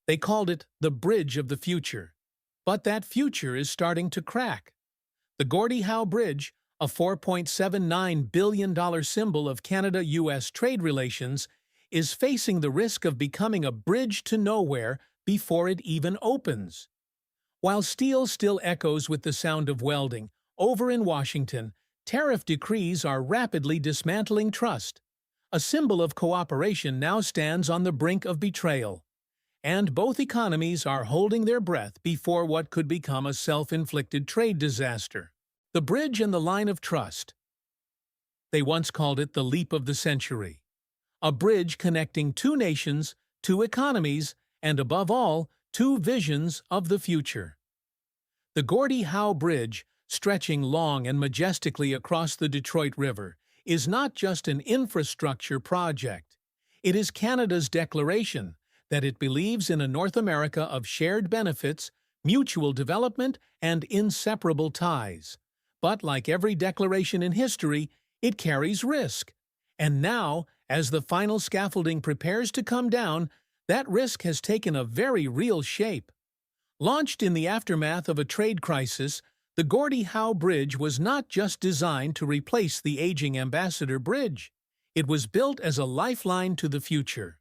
They called it the bridge of the future. But that future is starting to crack. The Gordie Howe Bridge, a $4.79 billion symbol of Canada-U.S. trade relations, is facing the risk of becoming a bridge to nowhere before it even opens. While steel still echoes with the sound of welding, over in Washington, tariff decrees are rapidly dismantling trust. A symbol of cooperation now stands on the brink of betrayal. And both economies are holding their breath before what could become a self-inflicted trade disaster. The bridge and the line of trust. They once called it the leap of the century. A bridge connecting two nations, two economies, and above all, two visions of the future. The Gordie Howe Bridge, stretching long and majestically across the Detroit River, is not just an infrastructure project. It is Canada's declaration that it believes in a North America of shared benefits, mutual development, and inseparable ties. But like every declaration in history, it carries risk. And now, as the final scaffolding prepares to come down, that risk has taken a very real shape. Launched in the aftermath of a trade crisis, the Gordie Howe Bridge was not just designed to replace the aging Ambassador Bridge. It was built as a lifeline to the future.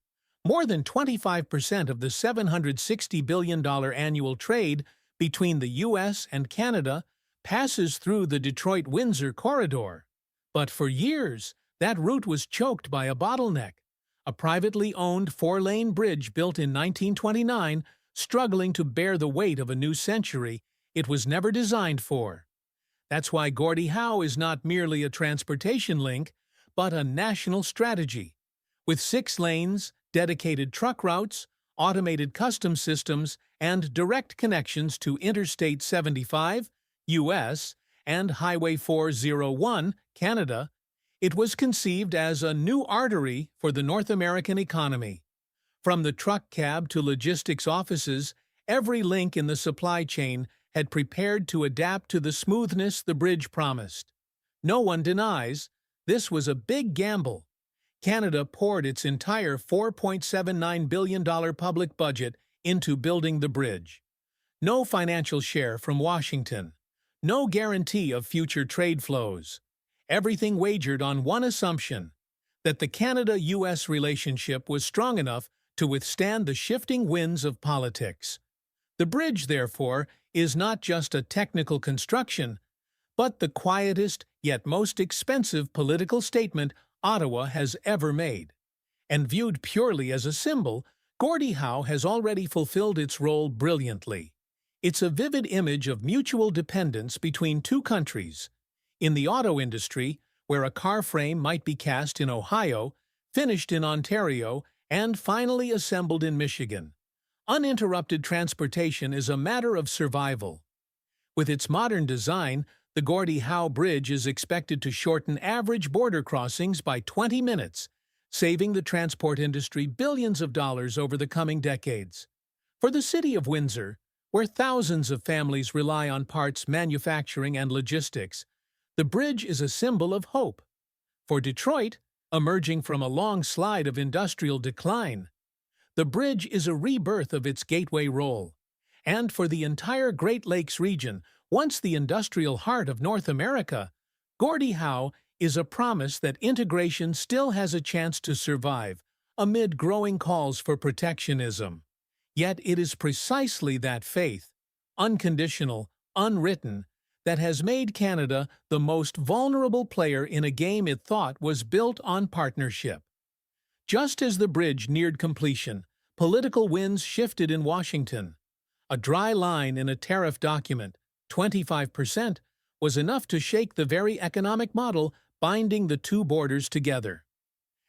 More than 25% of the $760 billion annual trade between the U.S. and Canada passes through the Detroit-Windsor corridor. But for years, that route was choked by a bottleneck. A privately owned four-lane bridge built in 1929, struggling to bear the weight of a new century it was never designed for. That's why Gordie Howe is not merely a transportation link, but a national strategy. With 6 lanes, dedicated truck routes, automated customs systems, and direct connections to Interstate 75, U.S., and Highway 401, Canada, it was conceived as a new artery for the North American economy. From the truck cab to logistics offices, every link in the supply chain had prepared to adapt to the smoothness the bridge promised. No one denies, this was a big gamble. Canada poured its entire $4.79 billion public budget into building the bridge. No financial share from Washington. No guarantee of future trade flows. Everything wagered on one assumption, that the Canada-U.S. relationship was strong enough to withstand the shifting winds of politics. The bridge, therefore, is not just a technical construction, but the quietest yet most expensive political statement Ottawa has ever made. And viewed purely as a symbol, Gordie Howe has already fulfilled its role brilliantly. It's a vivid image of mutual dependence between two countries. In the auto industry, where a car frame might be cast in Ohio, finished in Ontario, and finally assembled in Michigan, uninterrupted transportation is a matter of survival. With its modern design, the Gordie Howe Bridge is expected to shorten average border crossings by 20 minutes, saving the transport industry billions of dollars over the coming decades. For the city of Windsor, where thousands of families rely on parts manufacturing and logistics, the bridge is a symbol of hope. For Detroit, emerging from a long slide of industrial decline, the bridge is a rebirth of its gateway role. And for the entire Great Lakes region, once the industrial heart of North America, Gordie Howe is a promise that integration still has a chance to survive amid growing calls for protectionism. Yet it is precisely that faith, unconditional, unwritten, that has made Canada the most vulnerable player in a game it thought was built on partnership. Just as the bridge neared completion, political winds shifted in Washington. A dry line in a tariff document, 25%, was enough to shake the very economic model binding the two borders together.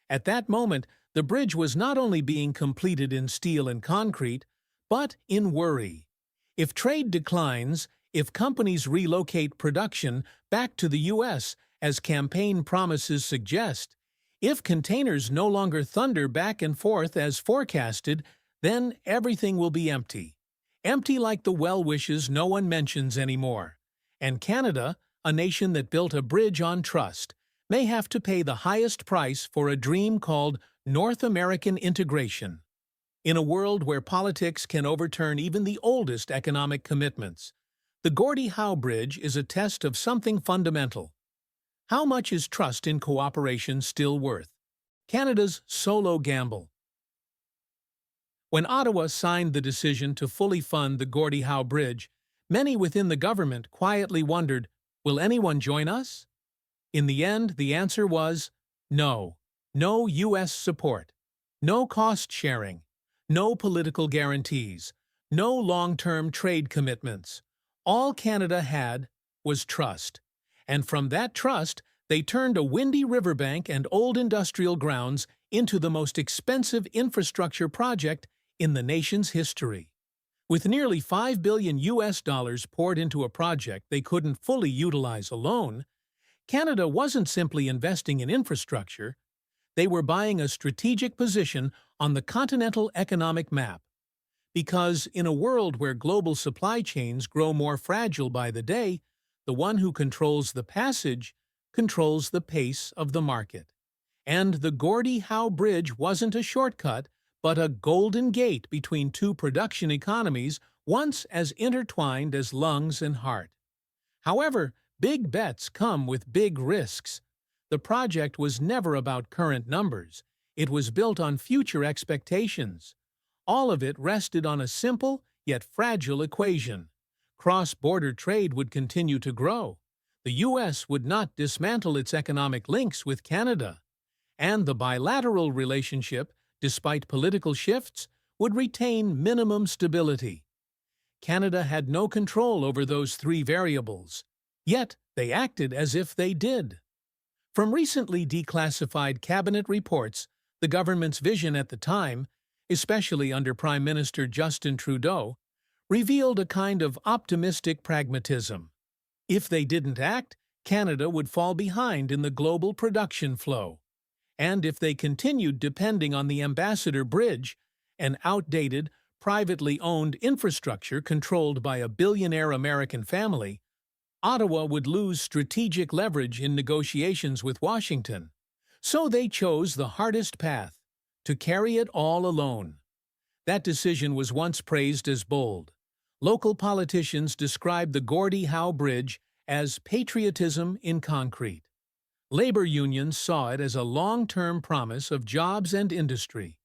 At that moment, the bridge was not only being completed in steel and concrete, but in worry. If trade declines, if companies relocate production back to the U.S., as campaign promises suggest, if containers no longer thunder back and forth as forecasted, then everything will be empty. Empty like the well-wishes no one mentions anymore. And Canada, a nation that built a bridge on trust, may have to pay the highest price for a dream called North American integration. In a world where politics can overturn even the oldest economic commitments, the Gordie Howe Bridge is a test of something fundamental. How much is trust in cooperation still worth? Canada's solo gamble. When Ottawa signed the decision to fully fund the Gordie Howe Bridge, many within the government quietly wondered, will anyone join us? In the end, the answer was no. No U.S. support. No cost sharing. No political guarantees. No long-term trade commitments. All Canada had was trust. And from that trust, they turned a windy riverbank and old industrial grounds into the most expensive infrastructure project in the nation's history. With nearly $5 billion poured into a project they couldn't fully utilize alone, Canada wasn't simply investing in infrastructure, they were buying a strategic position on the continental economic map. Because in a world where global supply chains grow more fragile by the day, the one who controls the passage controls the pace of the market. And the Gordie Howe Bridge wasn't a shortcut, but a golden gate between two production economies once as intertwined as lungs and heart. However, big bets come with big risks. The project was never about current numbers. It was built on future expectations. All of it rested on a simple yet fragile equation. Cross-border trade would continue to grow. The U.S. would not dismantle its economic links with Canada. And the bilateral relationship, despite political shifts, would retain minimum stability. Canada had no control over those three variables. Yet they acted as if they did. From recently declassified cabinet reports, the government's vision at the time, especially under Prime Minister Justin Trudeau, revealed a kind of optimistic pragmatism. If they didn't act, Canada would fall behind in the global production flow. And if they continued depending on the Ambassador Bridge, an outdated, privately owned infrastructure controlled by a billionaire American family, Ottawa would lose strategic leverage in negotiations with Washington. So they chose the hardest path, to carry it all alone. That decision was once praised as bold. Local politicians described the Gordie Howe Bridge as patriotism in concrete. Labor unions saw it as a long-term promise of jobs and industry.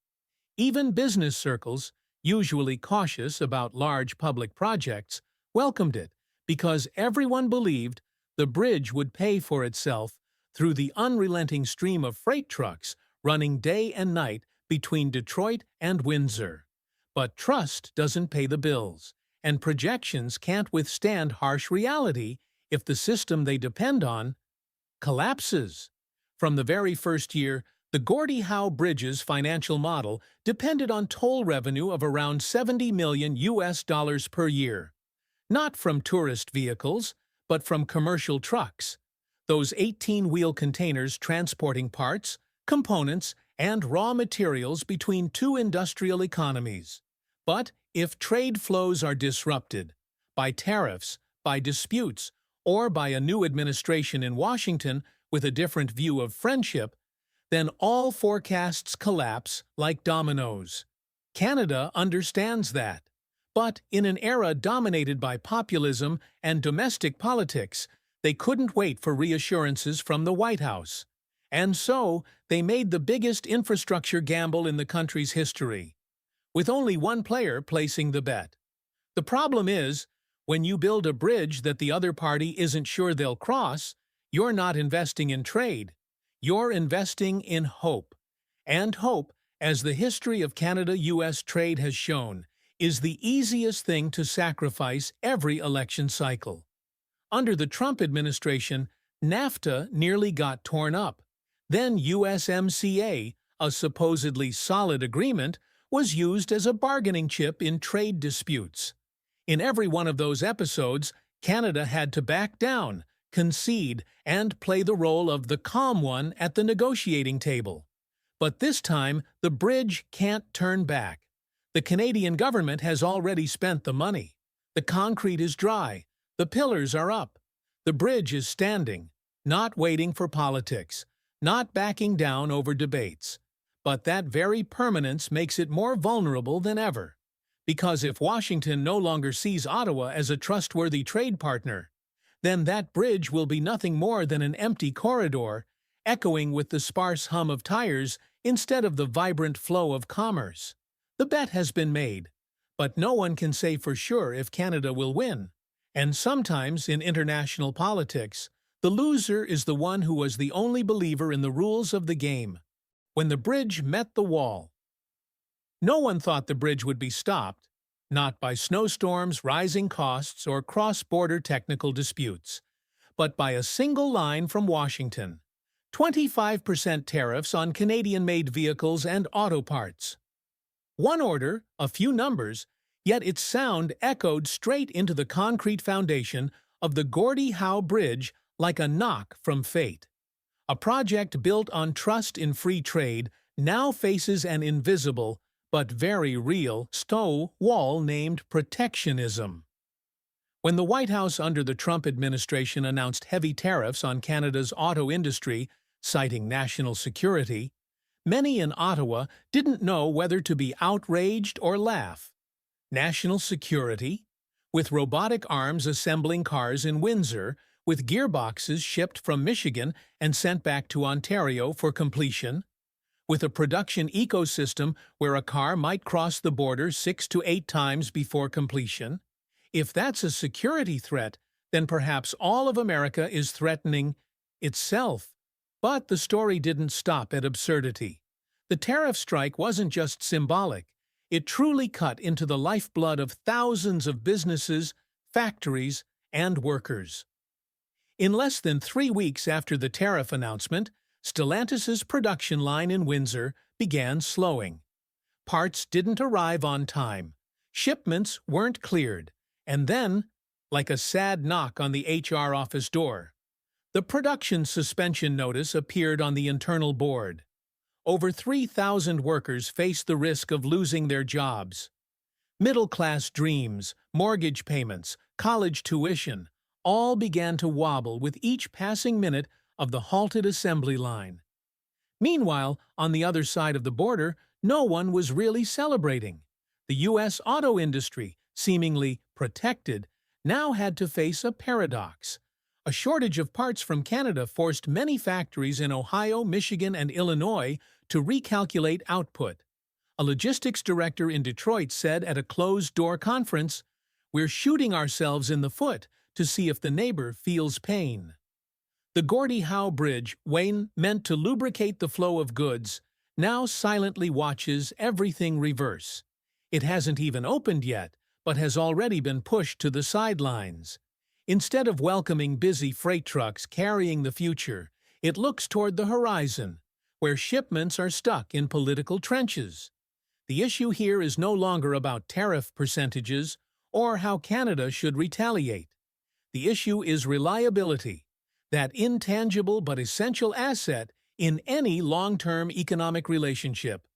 Even business circles, usually cautious about large public projects, welcomed it because everyone believed the bridge would pay for itself through the unrelenting stream of freight trucks running day and night between Detroit and Windsor. But trust doesn't pay the bills, and projections can't withstand harsh reality if the system they depend on collapses. From the very first year, the Gordie Howe Bridge's financial model depended on toll revenue of around $70 million per year. Not from tourist vehicles, but from commercial trucks. Those 18-wheel containers transporting parts, components, and raw materials between two industrial economies. But if trade flows are disrupted by tariffs, by disputes, or by a new administration in Washington with a different view of friendship, then all forecasts collapse like dominoes. Canada understands that. But in an era dominated by populism and domestic politics, they couldn't wait for reassurances from the White House. And so, they made the biggest infrastructure gamble in the country's history, with only one player placing the bet. The problem is, when you build a bridge that the other party isn't sure they'll cross, you're not investing in trade. You're investing in hope. And hope, as the history of Canada-U.S. trade has shown, is the easiest thing to sacrifice every election cycle. Under the Trump administration, NAFTA nearly got torn up. Then USMCA, a supposedly solid agreement, was used as a bargaining chip in trade disputes. In every one of those episodes, Canada had to back down, concede, and play the role of the calm one at the negotiating table. But this time, the bridge can't turn back. The Canadian government has already spent the money. The concrete is dry. The pillars are up. The bridge is standing, not waiting for politics, not backing down over debates, But that very permanence makes it more vulnerable than ever. Because if Washington no longer sees Ottawa as a trustworthy trade partner, then that bridge will be nothing more than an empty corridor, echoing with the sparse hum of tires instead of the vibrant flow of commerce. The bet has been made, but no one can say for sure if Canada will win. And sometimes, in international politics, the loser is the one who was the only believer in the rules of the game. When the bridge met the wall, no one thought the bridge would be stopped, not by snowstorms, rising costs, or cross-border technical disputes, but by a single line from Washington: 25% tariffs on Canadian-made vehicles and auto parts. One order, a few numbers, yet its sound echoed straight into the concrete foundation of the Gordie Howe Bridge like a knock from fate. A project built on trust in free trade now faces an invisible, but very real, stone wall named protectionism. When the White House under the Trump administration announced heavy tariffs on Canada's auto industry, citing national security, many in Ottawa didn't know whether to be outraged or laugh. National security? With robotic arms assembling cars in Windsor, with gearboxes shipped from Michigan and sent back to Ontario for completion? With a production ecosystem where a car might cross the border 6 to 8 times before completion? If that's a security threat, then perhaps all of America is threatening itself. But the story didn't stop at absurdity. The tariff strike wasn't just symbolic. It truly cut into the lifeblood of thousands of businesses, factories, and workers. In less than 3 weeks after the tariff announcement, Stellantis's production line in Windsor began slowing. Parts didn't arrive on time. Shipments weren't cleared. And then, like a sad knock on the HR office door, the production suspension notice appeared on the internal board. Over 3,000 workers faced the risk of losing their jobs. Middle-class dreams, mortgage payments, college tuition, all began to wobble with each passing minute of the halted assembly line. Meanwhile, on the other side of the border, no one was really celebrating. The U.S. auto industry, seemingly protected, now had to face a paradox. A shortage of parts from Canada forced many factories in Ohio, Michigan, and Illinois to recalculate output. A logistics director in Detroit said at a closed-door conference, "We're shooting ourselves in the foot to see if the neighbor feels pain." The Gordie Howe Bridge, meant to lubricate the flow of goods, now silently watches everything reverse. It hasn't even opened yet, but has already been pushed to the sidelines. Instead of welcoming busy freight trucks carrying the future, it looks toward the horizon, where shipments are stuck in political trenches. The issue here is no longer about tariff percentages or how Canada should retaliate. The issue is reliability, that intangible but essential asset in any long-term economic relationship.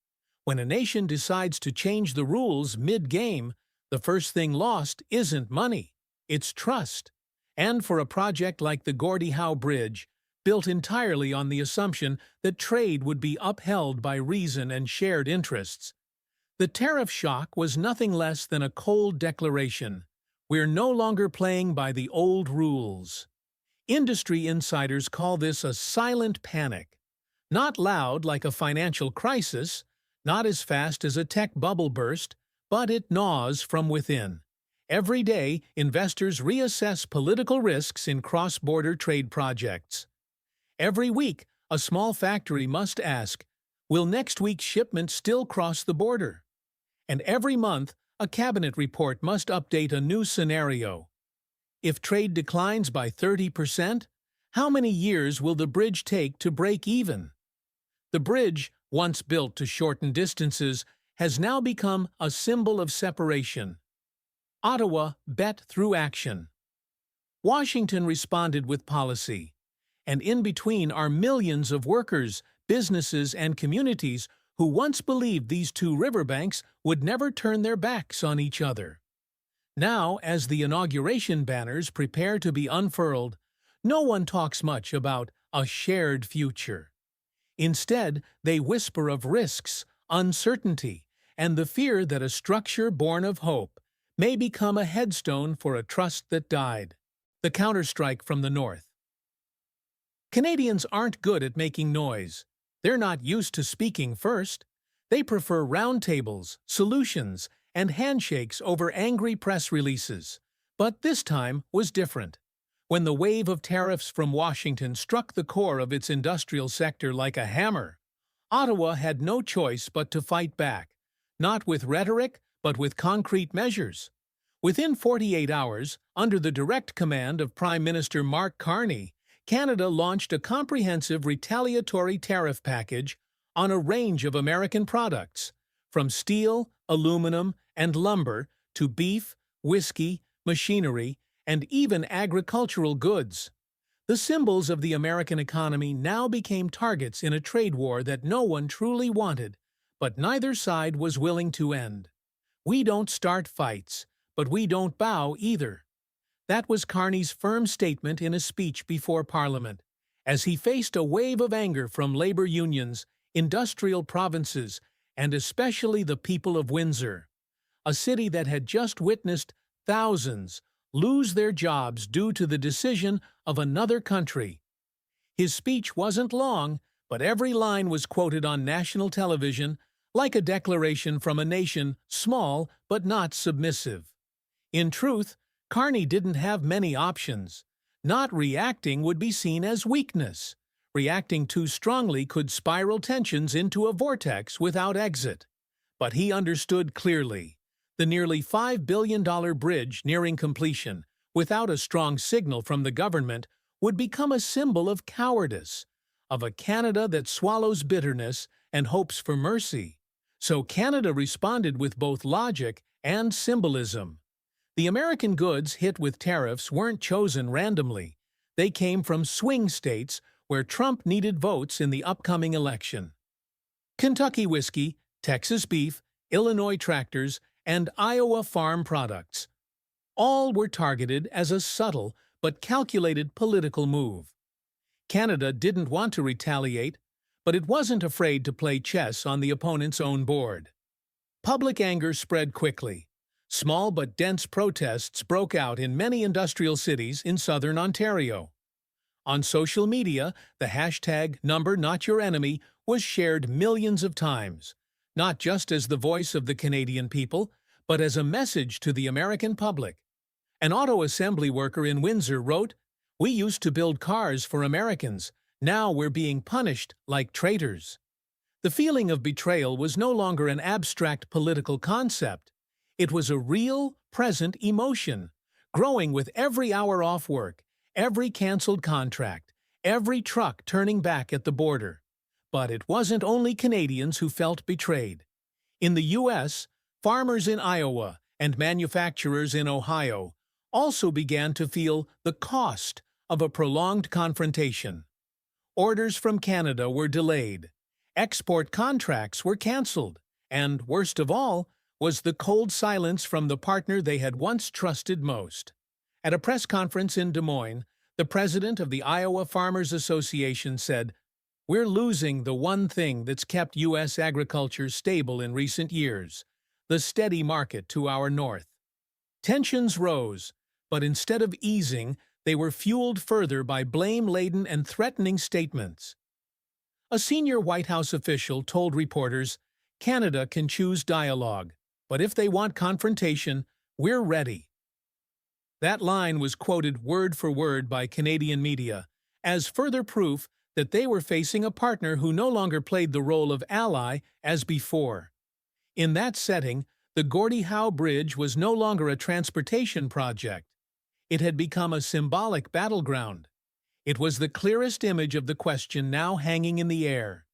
When a nation decides to change the rules mid-game, the first thing lost isn't money, it's trust. And for a project like the Gordie Howe Bridge, built entirely on the assumption that trade would be upheld by reason and shared interests, the tariff shock was nothing less than a cold declaration: we're no longer playing by the old rules. Industry insiders call this a silent panic. Not loud like a financial crisis, not as fast as a tech bubble burst, but it gnaws from within. Every day, investors reassess political risks in cross-border trade projects. Every week, a small factory must ask, will next week's shipment still cross the border? And every month, a cabinet report must update a new scenario. If trade declines by 30%, how many years will the bridge take to break even? The bridge, once built to shorten distances, has now become a symbol of separation. Ottawa bet through action. Washington responded with policy. And in between are millions of workers, businesses, and communities who once believed these two riverbanks would never turn their backs on each other. Now, as the inauguration banners prepare to be unfurled, no one talks much about a shared future. Instead, they whisper of risks, uncertainty, and the fear that a structure born of hope may become a headstone for a trust that died. The counterstrike from the North. Canadians aren't good at making noise. They're not used to speaking first. They prefer roundtables, solutions, and handshakes over angry press releases. But this time was different. When the wave of tariffs from Washington struck the core of its industrial sector like a hammer, Ottawa had no choice but to fight back, not with rhetoric, but with concrete measures. Within 48 hours, under the direct command of Prime Minister Mark Carney, Canada launched a comprehensive retaliatory tariff package on a range of American products, from steel, aluminum, and lumber to beef, whiskey, machinery, and even agricultural goods. The symbols of the American economy now became targets in a trade war that no one truly wanted, but neither side was willing to end. We don't start fights, but we don't bow either. That was Carney's firm statement in a speech before Parliament, as he faced a wave of anger from labor unions, industrial provinces, and especially the people of Windsor, a city that had just witnessed thousands lose their jobs due to the decision of another country. His speech wasn't long, but every line was quoted on national television like a declaration from a nation small but not submissive. In truth, Carney didn't have many options. Not reacting would be seen as weakness. Reacting too strongly could spiral tensions into a vortex without exit. But he understood clearly. The nearly $5 billion bridge nearing completion, without a strong signal from the government, would become a symbol of cowardice, of a Canada that swallows bitterness and hopes for mercy. So Canada responded with both logic and symbolism. The American goods hit with tariffs weren't chosen randomly. They came from swing states where Trump needed votes in the upcoming election. Kentucky whiskey, Texas beef, Illinois tractors, and Iowa farm products. All were targeted as a subtle but calculated political move. Canada didn't want to retaliate, but it wasn't afraid to play chess on the opponent's own board. Public anger spread quickly. Small but dense protests broke out in many industrial cities in southern Ontario. On social media, the hashtag #NumberNotYourEnemy was shared millions of times, not just as the voice of the Canadian people, but as a message to the American public. An auto assembly worker in Windsor wrote, "We used to build cars for Americans. Now we're being punished like traitors." The feeling of betrayal was no longer an abstract political concept. It was a real, present emotion, growing with every hour off work, every canceled contract, every truck turning back at the border. But it wasn't only Canadians who felt betrayed. In the U.S., farmers in Iowa and manufacturers in Ohio also began to feel the cost of a prolonged confrontation. Orders from Canada were delayed, export contracts were canceled, and, worst of all, was the cold silence from the partner they had once trusted most. At a press conference in Des Moines, the president of the Iowa Farmers Association said, "We're losing the one thing that's kept U.S. agriculture stable in recent years, the steady market to our north." Tensions rose, but instead of easing, they were fueled further by blame-laden and threatening statements. A senior White House official told reporters, "Canada can choose dialogue, but if they want confrontation, we're ready." That line was quoted word for word by Canadian media as further proof that they were facing a partner who no longer played the role of ally as before. In that setting, the Gordie Howe Bridge was no longer a transportation project. It had become a symbolic battleground. It was the clearest image of the question now hanging in the air.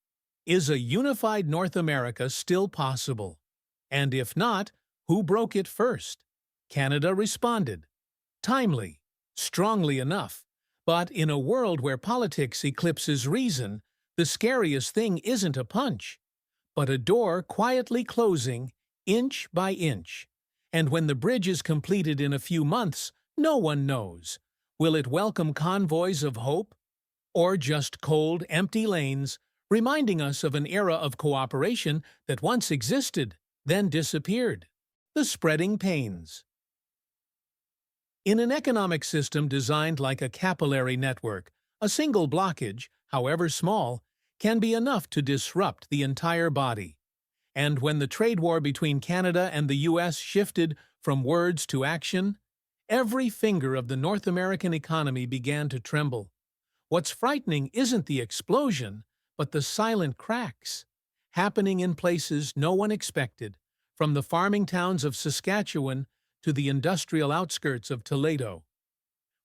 Is a unified North America still possible? And if not, who broke it first? Canada responded. Timely, strongly enough. But in a world where politics eclipses reason, the scariest thing isn't a punch, but a door quietly closing, inch by inch. And when the bridge is completed in a few months, no one knows. Will it welcome convoys of hope? Or just cold, empty lanes, reminding us of an era of cooperation that once existed, then disappeared. The spreading pains. In an economic system designed like a capillary network, a single blockage, however small, can be enough to disrupt the entire body. And when the trade war between Canada and the U.S. shifted from words to action, every finger of the North American economy began to tremble. What's frightening isn't the explosion, but the silent cracks, happening in places no one expected, from the farming towns of Saskatchewan to the industrial outskirts of Toledo.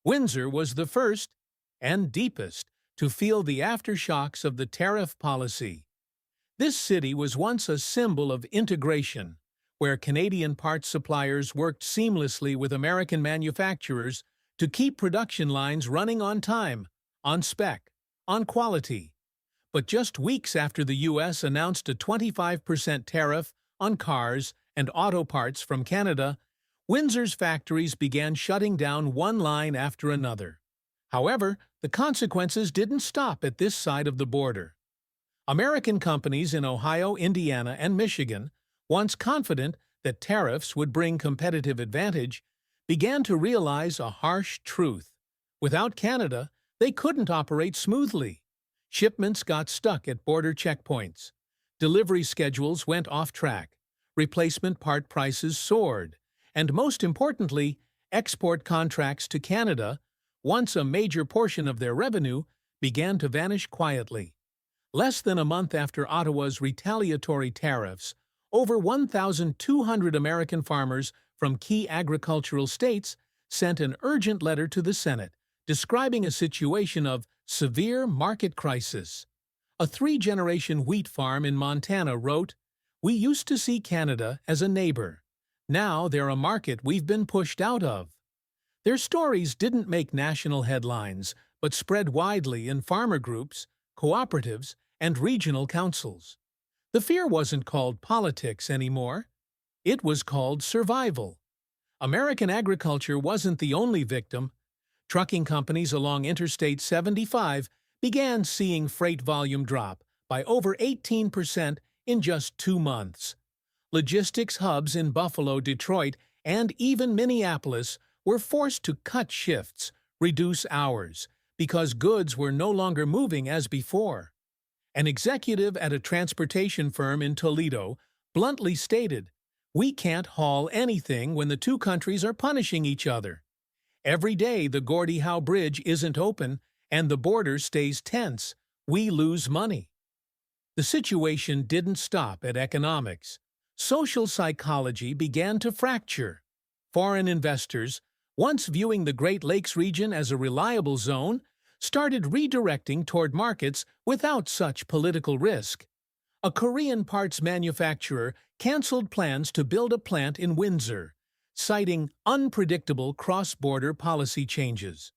Windsor was the first, and deepest, to feel the aftershocks of the tariff policy. This city was once a symbol of integration, where Canadian parts suppliers worked seamlessly with American manufacturers to keep production lines running on time, on spec, on quality. But just weeks after the U.S. announced a 25% tariff on cars and auto parts from Canada, Windsor's factories began shutting down one line after another. However, the consequences didn't stop at this side of the border. American companies in Ohio, Indiana, and Michigan, once confident that tariffs would bring competitive advantage, began to realize a harsh truth. Without Canada, they couldn't operate smoothly. Shipments got stuck at border checkpoints. Delivery schedules went off track. Replacement part prices soared. And most importantly, export contracts to Canada, once a major portion of their revenue, began to vanish quietly. Less than a month after Ottawa's retaliatory tariffs, over 1,200 American farmers from key agricultural states sent an urgent letter to the Senate describing a situation of severe market crisis. A three-generation wheat farm in Montana wrote, "We used to see Canada as a neighbor. Now they're a market we've been pushed out of." Their stories didn't make national headlines, but spread widely in farmer groups, cooperatives, and regional councils. The fear wasn't called politics anymore. It was called survival. American agriculture wasn't the only victim. Trucking companies along Interstate 75 began seeing freight volume drop by over 18% in just 2 months. Logistics hubs in Buffalo, Detroit, and even Minneapolis were forced to cut shifts, reduce hours, because goods were no longer moving as before. An executive at a transportation firm in Toledo bluntly stated, "We can't haul anything when the two countries are punishing each other. Every day the Gordie Howe Bridge isn't open and the border stays tense. We lose money." The situation didn't stop at economics. Social psychology began to fracture. Foreign investors, once viewing the Great Lakes region as a reliable zone, started redirecting toward markets without such political risk. A Korean parts manufacturer canceled plans to build a plant in Windsor, citing unpredictable cross-border policy changes.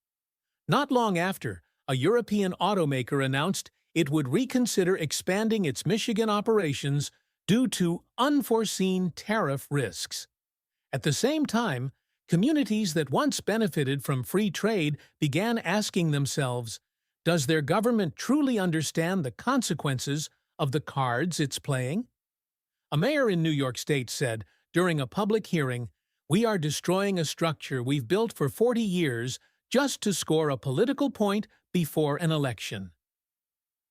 Not long after, a European automaker announced it would reconsider expanding its Michigan operations due to unforeseen tariff risks. At the same time, communities that once benefited from free trade began asking themselves, does their government truly understand the consequences of the cards it's playing? A mayor in New York State said during a public hearing, "We are destroying a structure we've built for 40 years just to score a political point before an election."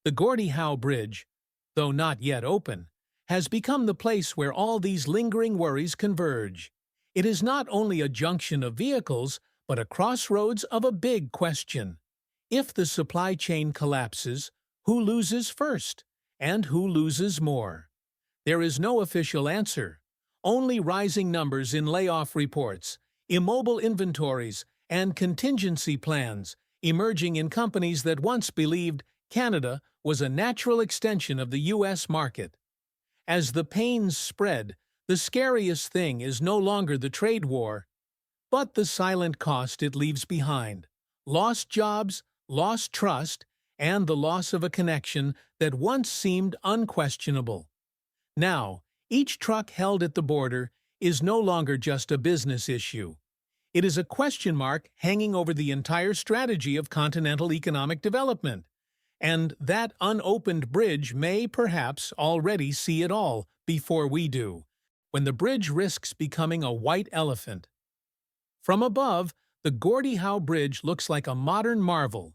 The Gordie Howe Bridge, though not yet open, has become the place where all these lingering worries converge. It is not only a junction of vehicles, but a crossroads of a big question. If the supply chain collapses, who loses first? And who loses more? There is no official answer. Only rising numbers in layoff reports, immobile inventories, and contingency plans emerging in companies that once believed Canada was a natural extension of the U.S. market. As the pains spread, the scariest thing is no longer the trade war, but the silent cost it leaves behind. Lost jobs, lost trust, and the loss of a connection that once seemed unquestionable. Now, each truck held at the border is no longer just a business issue. It is a question mark hanging over the entire strategy of continental economic development. And that unopened bridge may perhaps already see it all before we do, when the bridge risks becoming a white elephant. From above, the Gordie Howe Bridge looks like a modern marvel.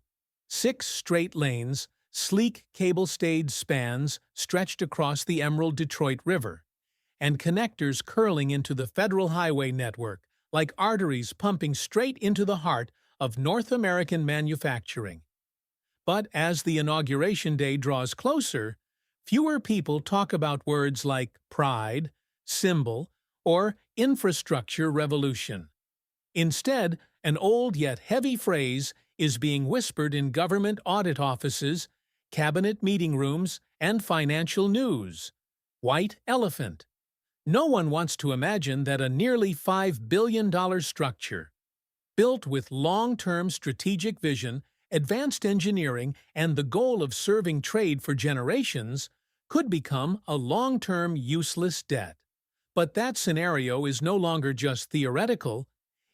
6 straight lanes, sleek cable-stayed spans stretched across the Emerald Detroit River, and connectors curling into the federal highway network like arteries pumping straight into the heart of North American manufacturing. But as the inauguration day draws closer, fewer people talk about words like pride, symbol, or infrastructure revolution. Instead, an old yet heavy phrase is being whispered in government audit offices, cabinet meeting rooms, and financial news: white elephant. No one wants to imagine that a nearly $5 billion structure, built with long-term strategic vision, advanced engineering, and the goal of serving trade for generations, could become a long-term useless debt. But that scenario is no longer just theoretical.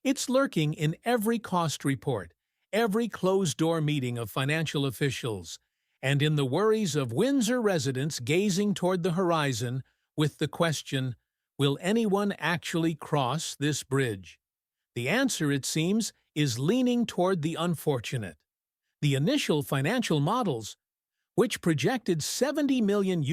It's lurking in every cost report, every closed-door meeting of financial officials, and in the worries of Windsor residents gazing toward the horizon with the question, will anyone actually cross this bridge? The answer, it seems, is leaning toward the unfortunate. The initial financial models, which projected $70 million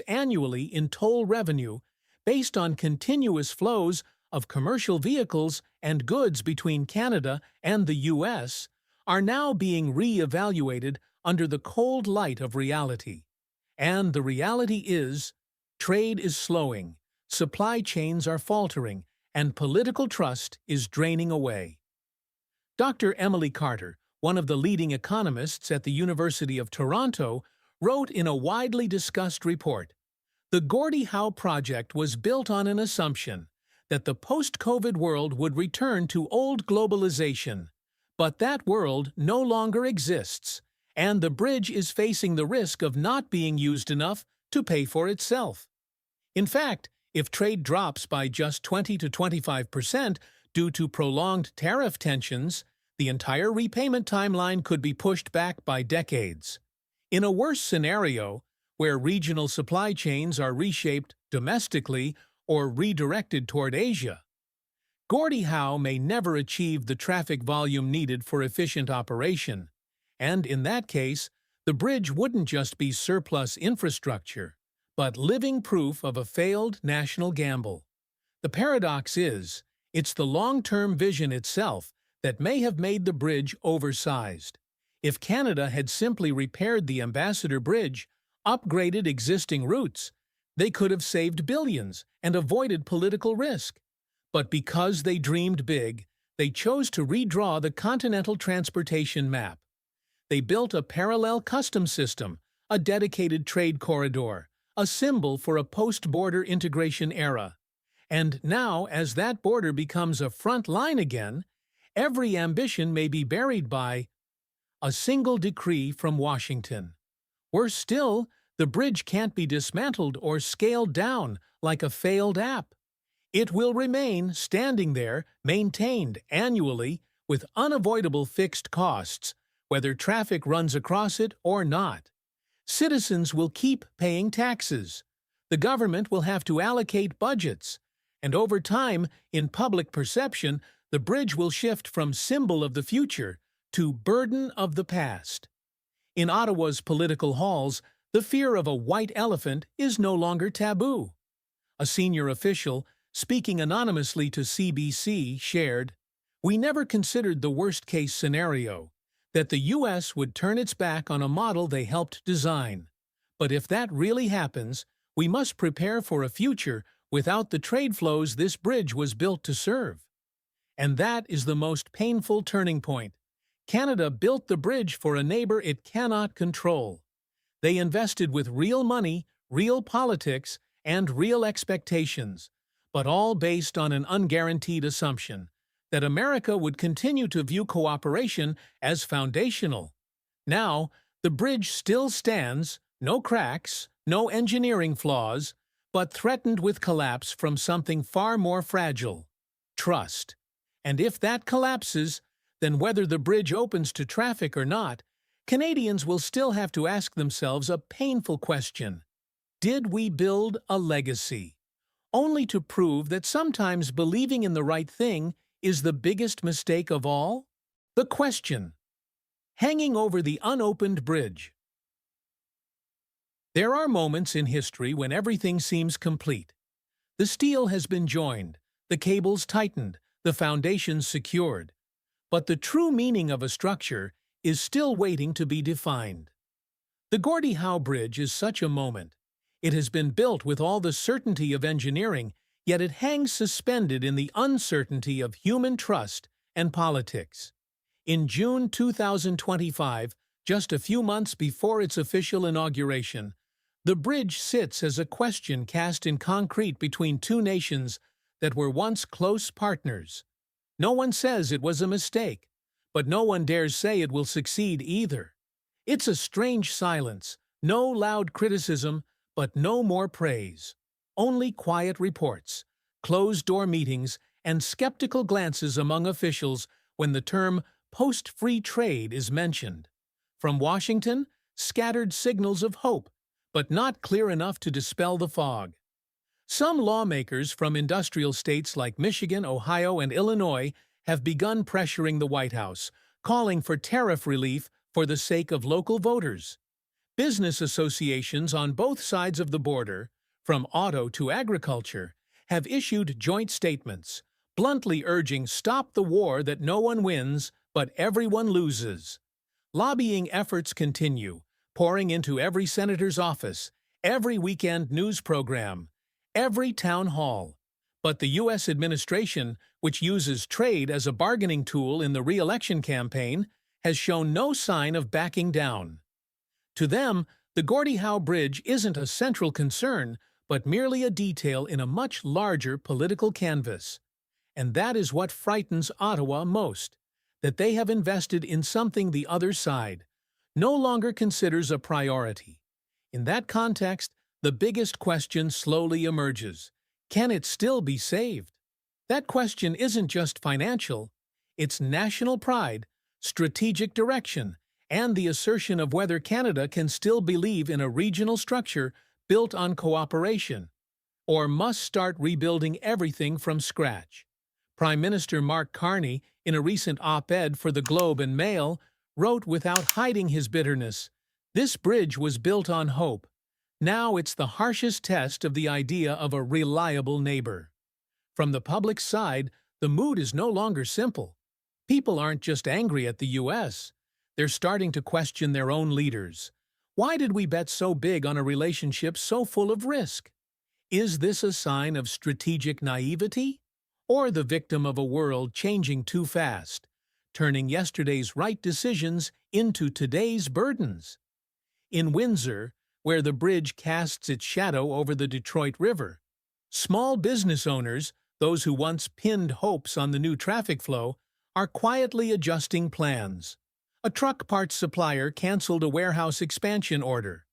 annually in toll revenue based on continuous flows of commercial vehicles and goods between Canada and the U.S., are now being re-evaluated under the cold light of reality. And the reality is, trade is slowing, supply chains are faltering, and political trust is draining away. Dr. Emily Carter, one of the leading economists at the University of Toronto, wrote in a widely discussed report, "The Gordie Howe Project was built on an assumption that the post-COVID world would return to old globalization, but that world no longer exists, and the bridge is facing the risk of not being used enough to pay for itself." In fact, if trade drops by just 20 to 25% due to prolonged tariff tensions, the entire repayment timeline could be pushed back by decades. In a worse scenario, where regional supply chains are reshaped domestically or redirected toward Asia, Gordie Howe may never achieve the traffic volume needed for efficient operation, and in that case, the bridge wouldn't just be surplus infrastructure, but living proof of a failed national gamble. The paradox is, it's the long-term vision itself that may have made the bridge oversized. If Canada had simply repaired the Ambassador Bridge, upgraded existing routes, they could have saved billions and avoided political risk. But because they dreamed big, they chose to redraw the continental transportation map. They built a parallel customs system, a dedicated trade corridor, a symbol for a post-border integration era. And now, as that border becomes a front line again, every ambition may be buried by a single decree from Washington. Worse still, the bridge can't be dismantled or scaled down like a failed app. It will remain standing there, maintained annually, with unavoidable fixed costs, whether traffic runs across it or not. Citizens will keep paying taxes. The government will have to allocate budgets. And over time, in public perception, the bridge will shift from symbol of the future to burden of the past. In Ottawa's political halls, the fear of a white elephant is no longer taboo. A senior official, speaking anonymously to CBC, shared, "We never considered the worst-case scenario, that the U.S. would turn its back on a model they helped design. But if that really happens, we must prepare for a future without the trade flows this bridge was built to serve." And that is the most painful turning point. Canada built the bridge for a neighbor it cannot control. They invested with real money, real politics, and real expectations, but all based on an unguaranteed assumption that America would continue to view cooperation as foundational. Now, the bridge still stands, no cracks, no engineering flaws, but threatened with collapse from something far more fragile: trust. And if that collapses, then whether the bridge opens to traffic or not, Canadians will still have to ask themselves a painful question. Did we build a legacy? Only to prove that sometimes believing in the right thing is the biggest mistake of all? The question. Hanging over the unopened bridge. There are moments in history when everything seems complete. The steel has been joined, the cables tightened, the foundations secured. But the true meaning of a structure is still waiting to be defined. The Gordie Howe Bridge is such a moment. It has been built with all the certainty of engineering, yet it hangs suspended in the uncertainty of human trust and politics. In June 2025, just a few months before its official inauguration, the bridge sits as a question cast in concrete between two nations that were once close partners. No one says it was a mistake, but no one dares say it will succeed either. It's a strange silence, no loud criticism, but no more praise. Only quiet reports, closed-door meetings, and skeptical glances among officials when the term post-free trade is mentioned. From Washington, scattered signals of hope, but not clear enough to dispel the fog. Some lawmakers from industrial states like Michigan, Ohio, and Illinois have begun pressuring the White House, calling for tariff relief for the sake of local voters. Business associations on both sides of the border, from auto to agriculture, have issued joint statements, bluntly urging stop the war that no one wins, but everyone loses. Lobbying efforts continue, pouring into every senator's office, every weekend news program, every town hall. But the U.S. administration, which uses trade as a bargaining tool in the re-election campaign, has shown no sign of backing down. To them, the Gordie Howe Bridge isn't a central concern, but merely a detail in a much larger political canvas. And that is what frightens Ottawa most, that they have invested in something the other side no longer considers a priority. In that context, the biggest question slowly emerges. Can it still be saved? That question isn't just financial. It's national pride, strategic direction, and the assertion of whether Canada can still believe in a regional structure built on cooperation, or must start rebuilding everything from scratch. Prime Minister Mark Carney, in a recent op-ed for the Globe and Mail, wrote without hiding his bitterness, "This bridge was built on hope. Now it's the harshest test of the idea of a reliable neighbor." From the public side, the mood is no longer simple. People aren't just angry at the U.S. They're starting to question their own leaders. Why did we bet so big on a relationship so full of risk? Is this a sign of strategic naivety? Or the victim of a world changing too fast, turning yesterday's right decisions into today's burdens? In Windsor, where the bridge casts its shadow over the Detroit River, small business owners, those who once pinned hopes on the new traffic flow, are quietly adjusting plans. A truck parts supplier canceled a warehouse expansion order.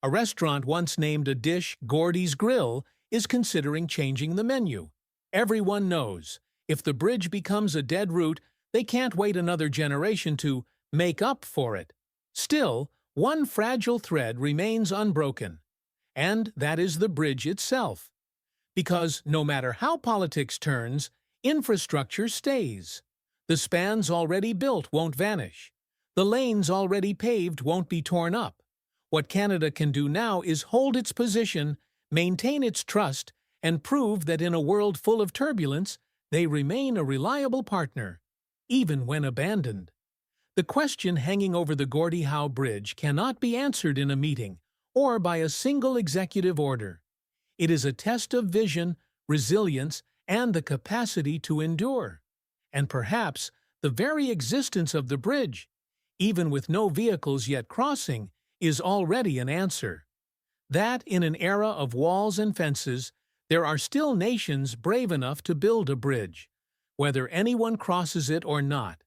A restaurant once named a dish Gordie's Grill is considering changing the menu. Everyone knows, if the bridge becomes a dead route, they can't wait another generation to make up for it. Still, one fragile thread remains unbroken, and that is the bridge itself. Because no matter how politics turns, infrastructure stays. The spans already built won't vanish. The lanes already paved won't be torn up. What Canada can do now is hold its position, maintain its trust, and prove that in a world full of turbulence, they remain a reliable partner, even when abandoned. The question hanging over the Gordie Howe Bridge cannot be answered in a meeting or by a single executive order. It is a test of vision, resilience, and the capacity to endure. And perhaps the very existence of the bridge, even with no vehicles yet crossing, is already an answer. That in an era of walls and fences, there are still nations brave enough to build a bridge, whether anyone crosses it or not.